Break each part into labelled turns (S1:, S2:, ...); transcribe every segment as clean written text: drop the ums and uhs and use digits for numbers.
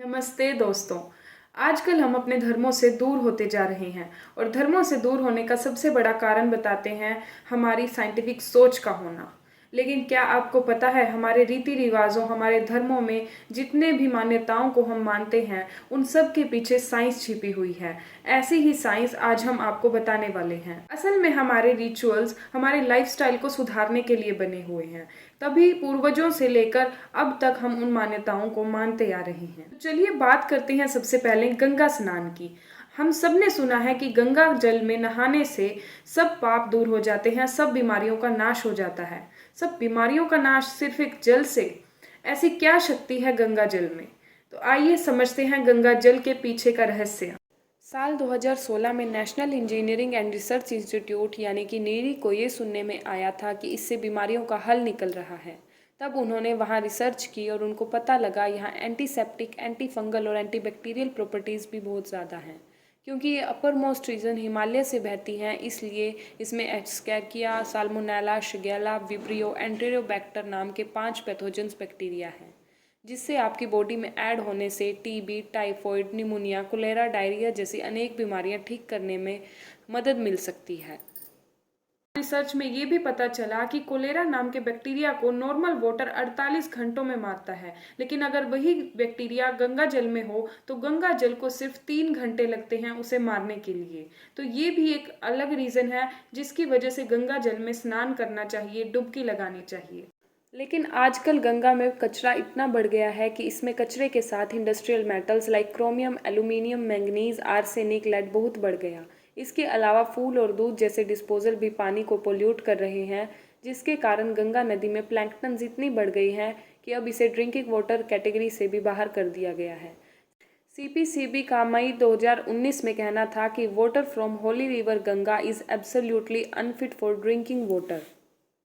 S1: नमस्ते दोस्तों। आजकल हम अपने धर्मों से दूर होते जा रहे हैं और धर्मों से दूर होने का सबसे बड़ा कारण बताते हैं हमारी साइंटिफिक सोच का होना। लेकिन क्या आपको पता है हमारे रीति रिवाजों, हमारे धर्मों में जितने भी मान्यताओं को हम मानते हैं उन सब के पीछे साइंस छिपी हुई है। ऐसी ही साइंस आज हम आपको बताने वाले हैं। असल में हमारे रिचुअल्स हमारे लाइफस्टाइल को सुधारने के लिए बने हुए हैं, तभी पूर्वजों से लेकर अब तक हम उन मान्यताओं को मानते आ रहे हैं। तो चलिए बात करते हैं सबसे पहले गंगा स्नान की। हम सब ने सुना है कि गंगा जल में नहाने से सब पाप दूर हो जाते हैं, सब बीमारियों का नाश हो जाता है। सब बीमारियों का नाश सिर्फ एक जल से। ऐसी क्या शक्ति है गंगा जल में? तो आइए समझते हैं गंगा जल के पीछे का रहस्य। साल 2016 में national engineering and research institute यानी कि नीरी को ये सुनने में आया था कि इससे बीमारियों का हल निकल रहा है। तब उन्होंने वहाँ रिसर्च की और उनको पता लगा यहाँ एंटीसेप्टिक, एंटी फंगल और एंटीबैक्टीरियल प्रॉपर्टीज़ भी बहुत ज़्यादा हैं। क्योंकि ये अपर मोस्ट रीजन हिमालय से बहती हैं, इसलिए इसमें एस्केरिया, साल्मोनेला, शिगेला, विब्रियो, एंटेरियोबैक्टर नाम के 5 पैथोजेंस बैक्टीरिया हैं, जिससे आपकी बॉडी में ऐड होने से TB, typhoid, pneumonia, cholera, diarrhoea जैसी अनेक बीमारियां ठीक करने में मदद मिल सकती है। रिसर्च में ये भी पता चला कि कोलेरा नाम के बैक्टीरिया को नॉर्मल वाटर 48 घंटों में मारता है, लेकिन अगर वही बैक्टीरिया गंगा जल में हो तो गंगा जल को सिर्फ 3 घंटे लगते हैं उसे मारने के लिए। तो ये भी एक अलग रीज़न है जिसकी वजह से गंगा जल में स्नान करना चाहिए, डुबकी लगानी चाहिए। लेकिन आजकल गंगा में कचरा इतना बढ़ गया है कि इसमें कचरे के साथ industrial metals like chromium, aluminium, manganese, arsenic, lead बहुत बढ़ गया। इसके अलावा फूल और दूध जैसे डिस्पोजल भी पानी को पोल्यूट कर रहे हैं, जिसके कारण गंगा नदी में प्लैंकटन इतनी बढ़ गई है कि अब इसे ड्रिंकिंग वाटर कैटेगरी से भी बाहर कर दिया गया है। सीपीसीबी का मई 2019 में कहना था कि water from Holi river Ganga is absolutely unfit for drinking water.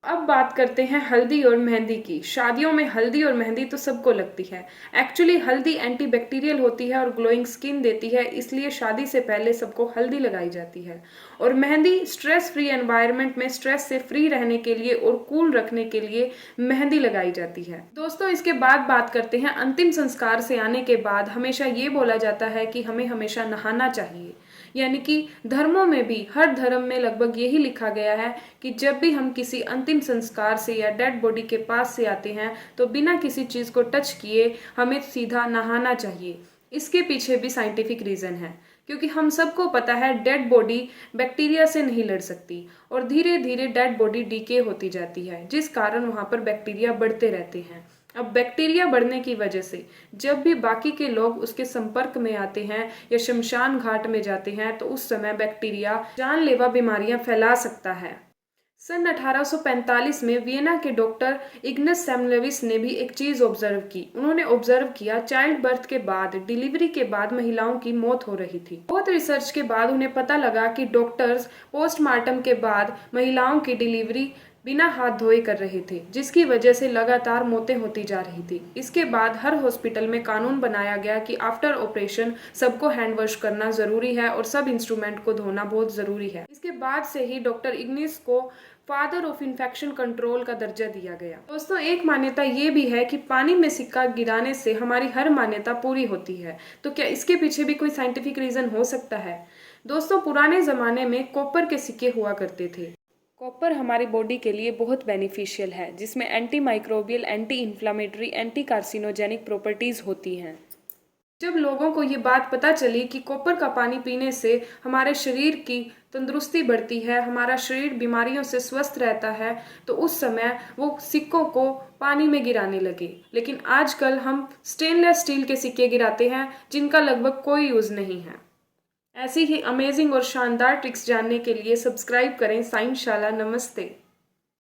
S1: अब बात करते हैं हल्दी और मेहंदी की। शादियों में हल्दी और मेहंदी तो सबको लगती है। एक्चुअली हल्दी एंटीबैक्टीरियल होती है और ग्लोइंग स्किन देती है, इसलिए शादी से पहले सबको हल्दी लगाई जाती है। और मेहंदी स्ट्रेस फ्री एनवायरनमेंट में स्ट्रेस से फ्री रहने के लिए और कूल रखने के लिए मेहंदी लगाई जाती है। दोस्तों, इसके बाद बात करते हैं अंतिम संस्कार से आने के बाद हमेशा ये बोला जाता है कि हमें हमेशा नहाना चाहिए। यानी कि धर्मों में भी, हर धर्म में लगभग यही लिखा गया है कि जब भी हम किसी अंतिम संस्कार से या डेड बॉडी के पास से आते हैं तो बिना किसी चीज़ को टच किए हमें सीधा नहाना चाहिए। इसके पीछे भी साइंटिफिक रीज़न है, क्योंकि हम सबको पता है डेड बॉडी बैक्टीरिया से नहीं लड़ सकती और धीरे धीरे डेड बॉडी डीके होती जाती है, जिस कारण वहाँ पर बैक्टीरिया बढ़ते रहते हैं। अब बैक्टीरिया बढ़ने की वजह से जब भी बाकी के लोग उसके संपर्क में आते हैं या शमशान घाट में जाते हैं तो उस समय बैक्टीरिया जानलेवा बीमारियां फैला सकता है। सन 1845 में वियना के डॉक्टर इग्नस सैमुएलिस ने भी एक चीज ऑब्जर्व की। उन्होंने ऑब्जर्व किया चाइल्ड बर्थ के बाद, डिलीवरी के बाद महिलाओं की मौत हो रही थी। बहुत रिसर्च के बाद उन्हें पता लगा कि डॉक्टर्स पोस्टमार्टम के बाद महिलाओं की डिलीवरी बिना हाथ धोए कर रहे थे, जिसकी वजह से लगातार मौतें होती जा रही थी। इसके बाद हर हॉस्पिटल में कानून बनाया गया कि आफ्टर ऑपरेशन सबको हैंड वॉश करना जरूरी है और सब इंस्ट्रूमेंट को धोना बहुत जरूरी है। इसके बाद से ही डॉक्टर इग्निस को फादर ऑफ इन्फेक्शन कंट्रोल का दर्जा दिया गया। दोस्तों, एक मान्यता ये भी है कि पानी में सिक्का गिराने से हमारी हर मान्यता पूरी होती है। तो क्या इसके पीछे भी कोई साइंटिफिक रीजन हो सकता है? दोस्तों, पुराने जमाने में कॉपर के सिक्के हुआ करते थे। कॉपर हमारी बॉडी के लिए बहुत बेनिफिशियल है, जिसमें anti microbial, anti inflammatory, anti carcinogenic properties होती हैं। जब लोगों को ये बात पता चली कि कॉपर का पानी पीने से हमारे शरीर की तंदुरुस्ती बढ़ती है, हमारा शरीर बीमारियों से स्वस्थ रहता है, तो उस समय वो सिक्कों को पानी में गिराने लगे। लेकिन आजकल हम स्टेनलेस स्टील के सिक्के गिराते हैं जिनका लगभग कोई यूज़ नहीं है। ऐसी ही अमेजिंग और शानदार ट्रिक्स जानने के लिए सब्सक्राइब करें साइंस शाला। नमस्ते।